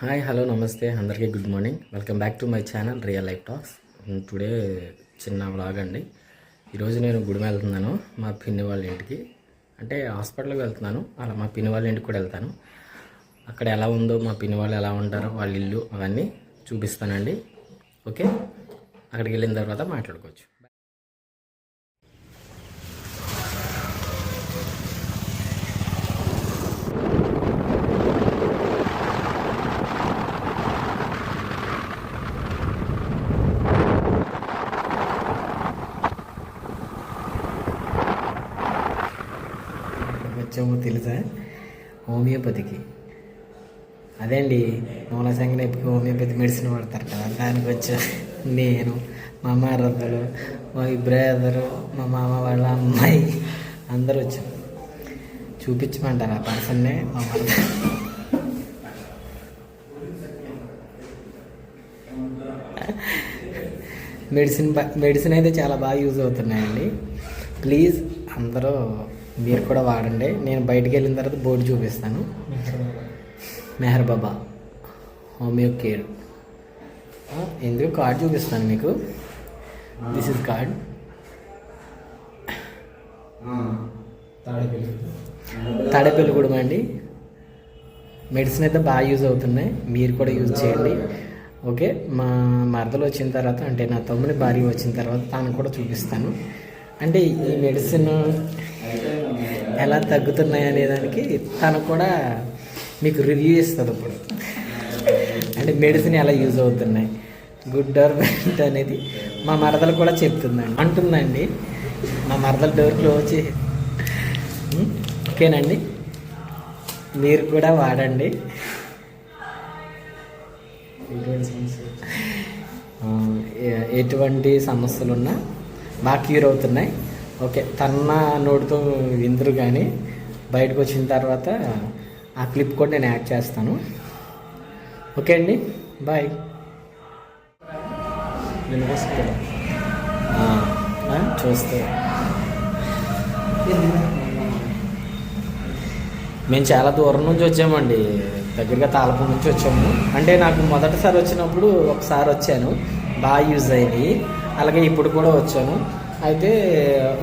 Hi hello నమస్తే అందరికీ good morning. Welcome back to my channel real life talks. Today చిన్న vlog అండి. ఈరోజు నేను గుడి వెళ్తున్నాను మా పిన్ని వాళ్ళ ఇంటికి. అంటే హాస్పిటల్కి వెళ్తున్నాను, అలా మా పిన్ని వాళ్ళ ఇంటికి కూడా వెళ్తాను. అక్కడ ఎలా ఉందో, మా పిన్ని వాళ్ళు ఎలా ఉంటారో, వాళ్ళ ఇల్లు అవన్నీ చూపిస్తానండి. ఓకే, అక్కడికి వెళ్ళిన తర్వాత మాట్లాడుకోవచ్చు. వచ్చాము తెలుసా, హోమియోపతికి. అదే అండి, మూలసంగ నొప్పికి హోమియోపతి మెడిసిన్ వాడతారు కదా, దానికి వచ్చా నేను, మా మరదలు, మా బ్రదరు, మా మామ వాళ్ళ అమ్మాయి అందరూ వచ్చాం. చూపించమంటారు ఆ పర్సన్నే, మా మరదలు. మెడిసిన్ అయితే చాలా బాగా యూజ్ అవుతున్నాయండి. ప్లీజ్ అందరూ మీరు కూడా వాడండి. నేను బయటికి వెళ్ళిన తర్వాత బోర్డు చూపిస్తాను. మెహర్ బాబా హోమియో కేర్. ఎందుకు కార్డ్ చూపిస్తాను మీకు. This is card. తాడేపల్లిగూడెం అండి. మెడిసిన్ అయితే బాగా యూజ్ అవుతున్నాయి, మీరు కూడా యూజ్ చేయండి. ఓకే, మా మరదలు వచ్చిన తర్వాత, అంటే నా తమ్ముని భార్య వచ్చిన తర్వాత తాను కూడా చూపిస్తాను. అంటే ఈ మెడిసిన్ ఎలా తగ్గుతున్నాయి అనేదానికి తను కూడా మీకు రివ్యూ ఇస్తుంది. ఇప్పుడు అంటే మెడిసిన్ ఎలా యూజ్ అవుతున్నాయి, గుడ్ ఆర్ బ్యాడ్ అనేది మా మరదలు కూడా అంటుందండి. మా మరదలు డోర్ క్లోజ్ చేసి. ఓకేనండి, మీరు కూడా వాడండి. ఎటువంటి సమస్యలు ఉన్నా బాగా క్యూర్ అవుతున్నాయి. ఓకే, తన్న నోటితో విందురు, కానీ బయటకు వచ్చిన తర్వాత ఆ క్లిప్ కూడా నేను యాడ్ చేస్తాను. ఓకే అండి, బాయ్. చూస్తే మేము చాలా దూరం నుంచి వచ్చామండి, దగ్గరగా తాళపూర్ నుంచి వచ్చాము. అంటే నాకు మొదటిసారి వచ్చినప్పుడు ఒకసారి వచ్చాను, బాగా యూజ్ అయింది. అలాగే ఇప్పుడు కూడా వచ్చాను. అయితే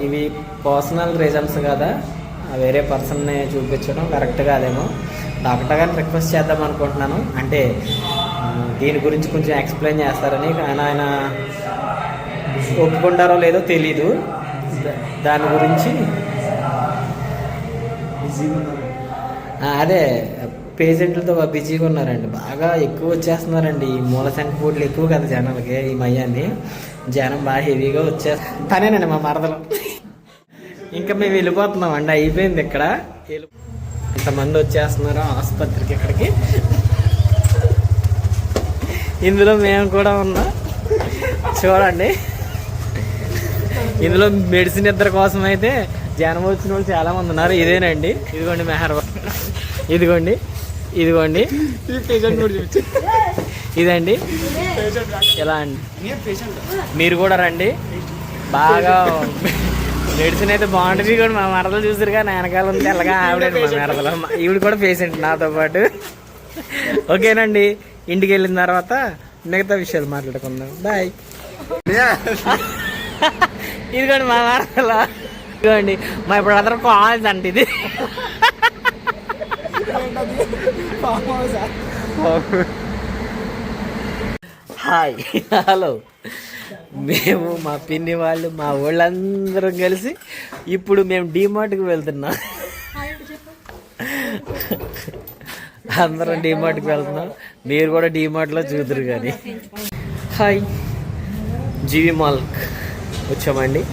ఇవి పర్సనల్ రీజన్స్ కదా, వేరే పర్సన్ని చూపించడం కరెక్ట్ కాదేమో. డాక్టర్ గారిని రిక్వెస్ట్ చేద్దాం అనుకుంటున్నాను. అంటే దీని గురించి కొంచెం ఎక్స్ప్లెయిన్ చేస్తారని. కానీ ఆయన ఒప్పుకుంటారో లేదో తెలీదు. దాని గురించి అదే పేషెంట్లతో బిజీగా ఉన్నారండి, బాగా ఎక్కువ వచ్చేస్తున్నారండి. ఈ మూలశంఖ పోట్లు ఎక్కువ కదా జనాలకి, ఈ మయ్యాన్ని జనం బాగా హెవీగా వచ్చేస్తారు. తనేనండి మా మరదలు. ఇంకా మేము వెళ్ళిపోతున్నాం అండి, అయిపోయింది. ఇక్కడ ఇంతమంది వచ్చేస్తున్నారు ఆసుపత్రికి ఇక్కడికి. ఇందులో మేము కూడా ఉన్నాం, చూడండి. ఇందులో మెడిసిన్ ఇద్దరి కోసం అయితే జనం వచ్చిన వాళ్ళు చాలా మంది ఉన్నారు. ఇదేనండి, ఇదిగోండి మెహర్, ఇదిగోండి ఇదండి. ఎలా అండి, మీరు కూడా రండి. బాగా మెడిసిన్ అయితే బాగుంటుంది. కూడా మా మరదలు చూసారు కానీ వెనకాల ఉంది అలాగా ఆవిడండి మా మరదలు. ఈవిడ కూడా పేషెంట్ నాతో పాటు. ఓకేనండి, ఇంటికి వెళ్ళిన తర్వాత మిగతా విషయాలు మాట్లాడుకుందాం. బాయ్. ఇదిగోండి మా మరదల, ఇదిగోండి మా ఇప్పుడు అందరూ కాలేజ్ అంటే ఇది. హాయ్ హలో, మేము మా పిన్ని వాళ్ళు మా వాళ్ళందరం కలిసి ఇప్పుడు మేము డీమార్ట్కి వెళ్తున్నాం. అందరం డీమార్ట్కి వెళ్తున్నాం, మీరు కూడా డీమార్ట్లో చూద్దరు కానీ. హాయ్, జీవి మాల్ వచ్చామండి.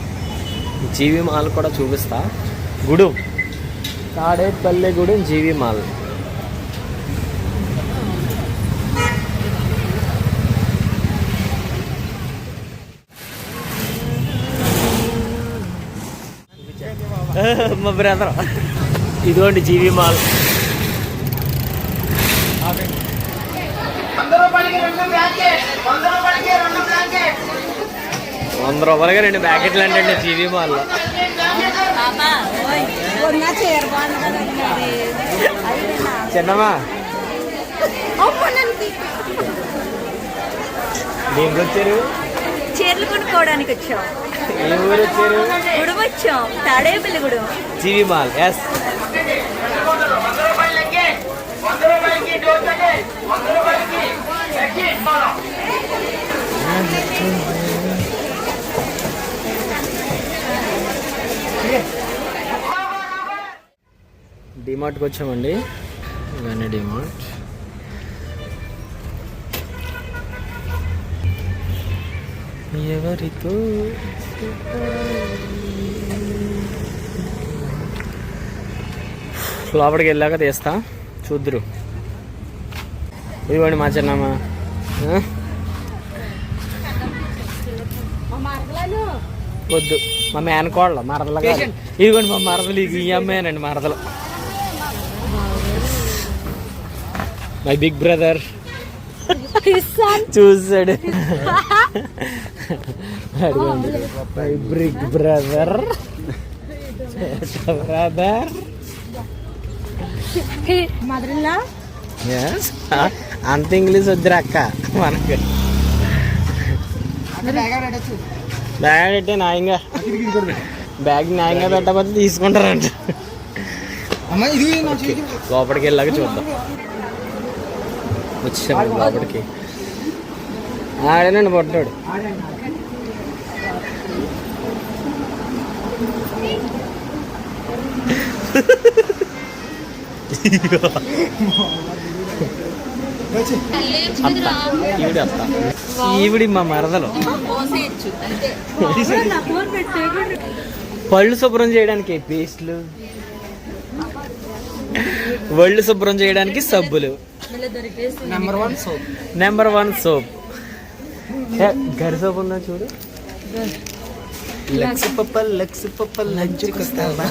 జీవి మాల్ కూడా చూపిస్తా. గూడెం, తాడేపల్లిగూడెం జీవి మాల్. మా బ్రదర్. ఇదిగోండి జీవి మాల్. 100 రూపాయలకి 2 ప్యాకెట్లు అంటే జీవి మాల్లో. చిన్నమ్మా దేనికి వచ్చారు? చీరలు కొనుక్కోవడానికి వచ్చాం. ఏ ఊరు వచ్చారు? గుడి వచ్చాం, తాడేపల్లి గుడి. జీవి మాల్. ఎస్. డిమార్ట్కి వచ్చామండి. ఇవన్నీ డిమార్ట్. ఎవరితో లోపలికి వెళ్ళాక తీస్తా, చూద్దరు. ఇదిగోండి మా చిన్నమ్మ. వద్దు, మా మేనకోళ్ళ మరదలు. ఇదిగోండి మా మరదలు. ఈ అమ్మాయినండి మరదలు. మై బిగ్ బ్రదర్ చూసాడు. అడిగండి మై బిగ్ బ్రదర్ బ్రదర్. అంత ఇంగ్లీష్ వద్దురా అక్క మనకి. బ్యాగ్ పెట్టే న్యాయంగా, బ్యాగ్ న్యాయంగా పెట్టకపోతే తీసుకుంటారంట. లోపలికి వెళ్ళాక చూద్దాం. వచ్చాము లోపలికి. ఆడేనండి పొట్టాడు. ఈవిడి మా మరదలు. పళ్ళు శుభ్రం చేయడానికి పేస్ట్లు, ఒళ్ళు శుభ్రం చేయడానికి సబ్బులు. Number 1 soap. గరి సోప్ ఉందా చూడు. లక్స్ పప్పల్ లంచుకొస్తావా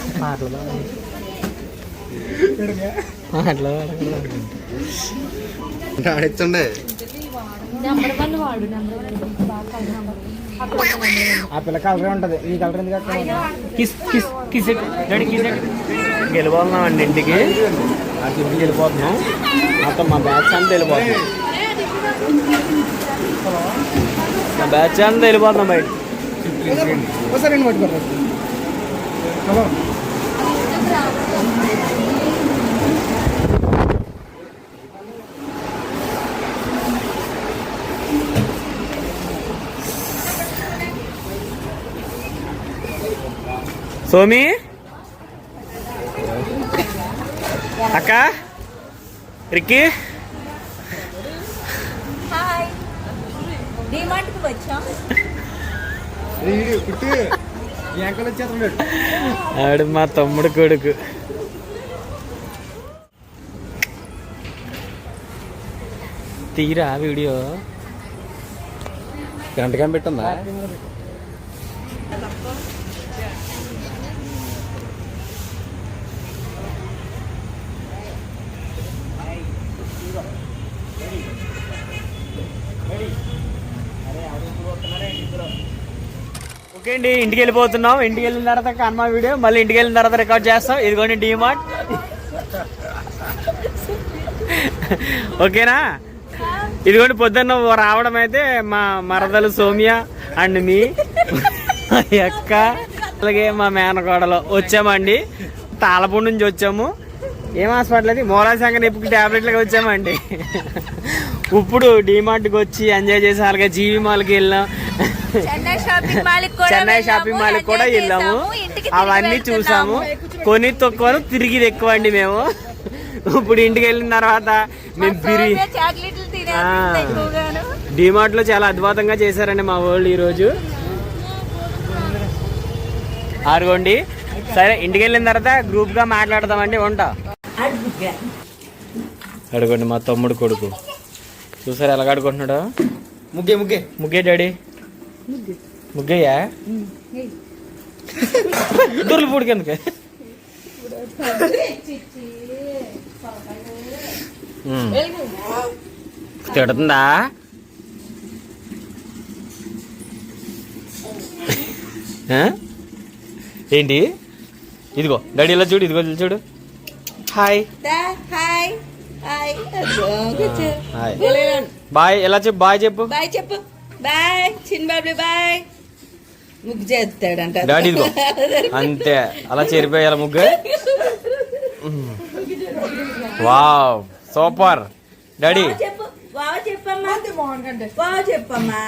ఆ పిల్ల కలరే ఉంటది. ఈ కలర్ ఎందుకు వెళ్ళిపోతున్నాం అండి ఇంటికి. ఇంటికి వెళ్ళిపోతున్నాం. మొత్తం మా బ్యాచ్ అంతా వెళ్ళిపోతున్నాం. మా బ్యాచ్ అంతా వెళ్ళిపోతున్నాం బయట. సోమి అక్క, రిక్కీ, ఆడు మా తమ్ముడు కొడుకు. తీరా వీడియో గంటగా పెట్టిందా? ఓకే అండి, ఇంటికి వెళ్ళిపోతున్నాం. ఇంటికి వెళ్ళిన తర్వాత కన్మా వీడియో మళ్ళీ ఇంటికి వెళ్ళిన తర్వాత రికార్డ్ చేస్తాం. ఇదిగోండి డిమార్ట్. ఓకేనా? ఇదిగోండి పొద్దున్న రావడం అయితే మా మరదలు సౌమ్య అండ్ మీ అక్క, అలాగే మా మేనకోడలు వచ్చామండి. తాళపూడి నుంచి వచ్చాము. ఏం హాస్పిటల్ అది? మూలాశంకర నొప్పికి టాబ్లెట్లకి వచ్చామండి. ఇప్పుడు డిమార్ట్కి వచ్చి ఎంజాయ్ చేసి అలాగే జీవి మాల్కి వెళ్ళాం. చెన్నై షాపింగ్ మాల్కి కూడా వెళ్ళాము. అవన్నీ చూసాము. కొని తక్కువ తిరిగి ఎక్కువ అండి మేము. ఇప్పుడు ఇంటికి వెళ్ళిన తర్వాత మేము డిమార్ట్ లో చాలా అద్భుతంగా చేశారండి మా వాళ్ళు ఈరోజు. ఆరుగోండి. సరే, ఇంటికి వెళ్ళిన తర్వాత గ్రూప్ గా మాట్లాడదామండి. ఉంటా. అడుగోండి మా తమ్ముడు కొడుకు. చూసారు ఎలాగ ఆడుకుంటున్నాడు? ముగ్గే డాడీ. ముగ్గయ్యా దొర్లు పూడికి ఎందుకు? తిడుతుందా? ఏంటి? ఇదిగో డాడీ ఇలా చూడు. ఇదిగో చూడు. హాయ్ హాయ్ అదిగో, కూర్చో. హాయ్. వెళ్ళరా. బాయ్ ఎలా చెప్పు బాయ్ చెప్పు బాయ్ చెప్పు. బాయ్ చిన్న బాబు బాయ్. ముగ్గు చేస్తాడంట. డాడీ ఇదిగో అంతే అలా చేరిపోయాల ముగ్గు. Wow super daddy. వావ్ చెప్పు. వావ్ చెప్పమ్మా. వావ్ చెప్పమ్మా.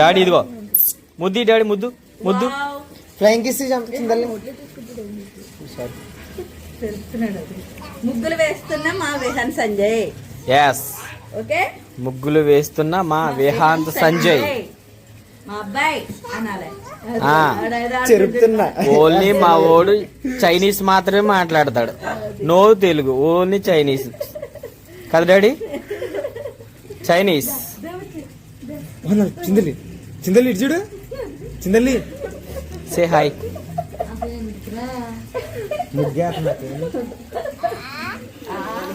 డాడీ ఇదిగో ముద్ది డాడీ ముద్దు ముద్దు. వావ్. ఫ్లయింగ్ కిస్ చిందల్లి. తెలుస్తున్నాడు అది. ముగ్గులు వేస్తున్నా మా విహాన్ సంజయ్. ఎస్ ఓకే ముగ్గులు వేస్తున్న మా విహాంత్ సంజయ్. మా అబ్బాయి అనాలి. ఆ. చెరుపుతున్నా. ఓన్లీ మా ఓడు చైనీస్ మాత్రమే మాట్లాడతాడు, నో తెలుగు, ఓన్లీ చైనీస్ కదా డాడీ, చైనీస్. చిందల్లి చిందల్లి ఇటు చూడు చిందల్లి. Say hi.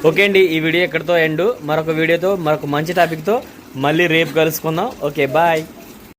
ఓకే అండి, ఈ వీడియో ఎక్కడితో ఎండ్. మరొక వీడియోతో మరొక మంచి టాపిక్తో మళ్ళీ రేపు కలుసుకుందాం. Okay bye.